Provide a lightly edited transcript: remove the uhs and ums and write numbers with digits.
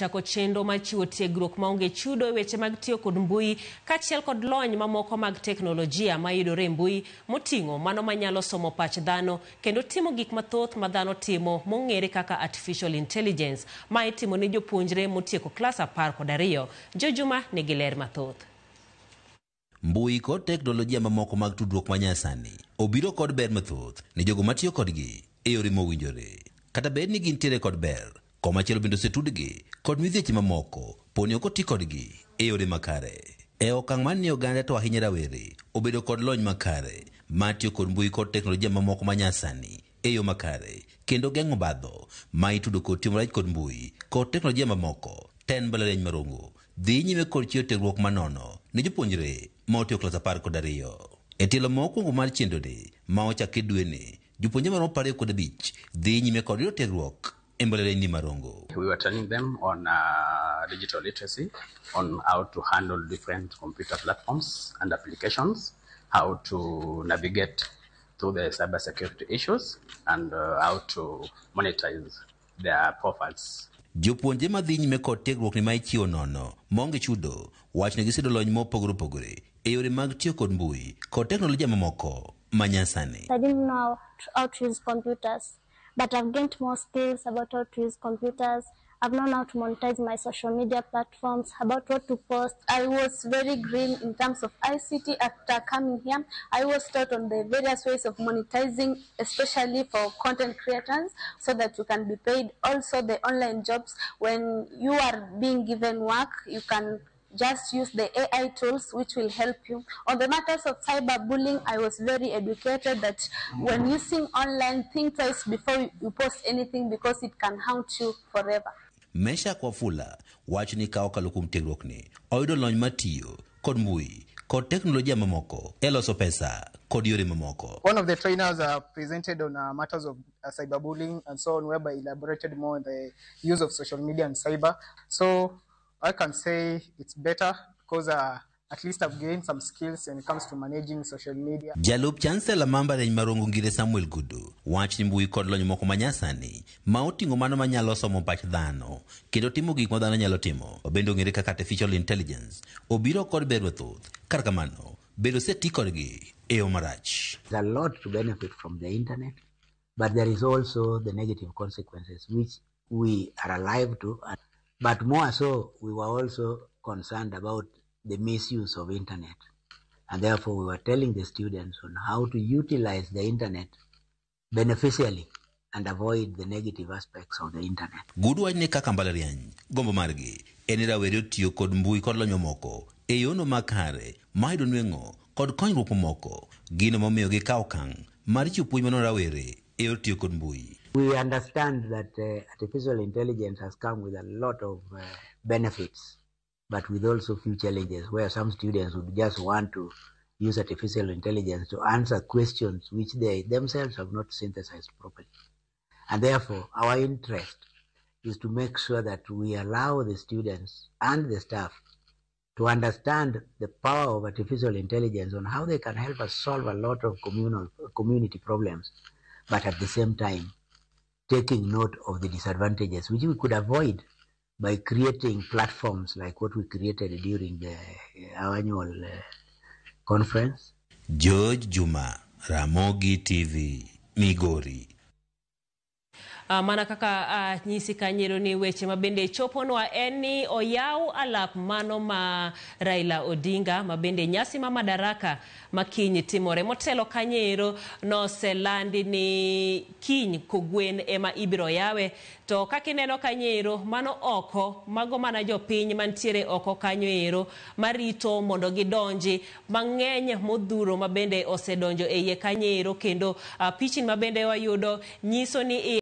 Chako chendo machiwo tiegruok maonge chudo weche mag tiyo kod mbui kachiel kod lony mamoko mag teknolojia mayudore mbui moting'o mano manyalo somo pach dhano kendo timo gik mathoth ma dhano timo mong'ere kaka artificial intelligence ma itimo ne jopuonjre motieko klas 12. Jojuma nigi ler mathoth. Mbui kod teknolojia mamoko mag tudruok manyasani obiro kod ber mathoth ne jogo matiyo kodgi e yore mowinjore. Kata bed ni gintiere kod ber, komachielo bende osetudgi kod midhieche mamoko poni ok oti kodgi e yore makare. E okang' man ni oganda to ahinya rawere obedo kod lony makare matiyo kod mbui kod teknolojia mamoko manyasani e yo makare kendo geng'o badho ma itudo kod timo rach kod mbui kod teknolojia mamoko. Ten mbalariany Marongo dhi nyime kod chiwo tiegruok manono ne jopuonjre ma otieko klas 12. E tielo mokwongo mar chendoni ma ochak e dweni, jopuonjre maromo 25 dhi nyime kod yudo tiegruok e mbalariany ni Marongo. We were training them on digital literacy, on how to handle different computer platforms and applications, how to navigate through the cybersecurity issues, and how to monetize their profiles. Jopuonjre madhi nyime kod tiegruok ni ma ichiwo nono maonge chudo wach ne gisudo lony mopogore opogore e yore mag tiyo kod mbui kod teknolojia mamoko manyasani. I didn't know how to use computers, but I've gained more skills about how to use computers. I've known how to monetize my social media platforms, about what to post. I was very green in terms of ICT after coming here. I was taught on the various ways of monetizing, especially for content creators, so that you can be paid. Also the online jobs, when you are being given work, you can just use the AI tools which will help you. On the matters of cyberbullying, I was very educated that when using online, think twice before you post anything because it can haunt you forever. Mesha Kwafula wach ni kao kalukum tiegruok ni oyudo lony matiyo kod mbui kod teknolojia mamoko e loso pesa kod yore mamoko. One of the trainers presented on matters of cyberbullying and so on, whereby elaborated more on the use of social media and cyber. So I can say it's better because at least I've gained some skills when it comes to managing social media. Jalup Chancellor mbalariany Marongo Ngire Samuel Gudu wach ni mbui kod lony moko manyasani ma oting'o mano manyalo somo pach dhano kendo timo gik ma dhano nyalo timo obendo ng'ere kaka artificial intelligence obiro kod ber mathoth. Kar kamano bedo seti kodgi e yo marach. There's a lot to benefit from the internet, but there is also the negative consequences which we are alive to. But more so, we were also concerned about the misuse of internet. And therefore, we were telling the students on how to utilize the internet beneficially and avoid the negative aspects of the internet. Gudu wach ni kaka mbalariany gombo margi en rawere tiyo kod mbui kod lony moko e yono makare ma yudo nweng'o kod konyruok moko gino momiyo gi kawo okang' mar chiwo puonj mano rawere e yor tiyo kod mbui. We understand that artificial intelligence has come with a lot of benefits, but with also few challenges where some students would just want to use artificial intelligence to answer questions which they themselves have not synthesized properly. And therefore, our interest is to make sure that we allow the students and the staff to understand the power of artificial intelligence on how they can help us solve a lot of community problems, but at the same time, taking note of the disadvantages which we could avoid by creating platforms like what we created during our annual conference. George Juma, Ramogi TV, Migori. Mana kaka nyisi kanyero ni weche mabende choponwa eni oyaw alap mano ma Raila Odinga mabende nyasi ma madaraka makiny timore motelo kanyero no selandi ni kiny kogwen ema ibiro yawe to kakineno kanyero mano oko mago mana jopiny mantiere oko kanyoero marito mondo gidonji mang'eny modhuro mabende osedonjo e iye kanyero kendo pichin mabende wayudo nyiso ni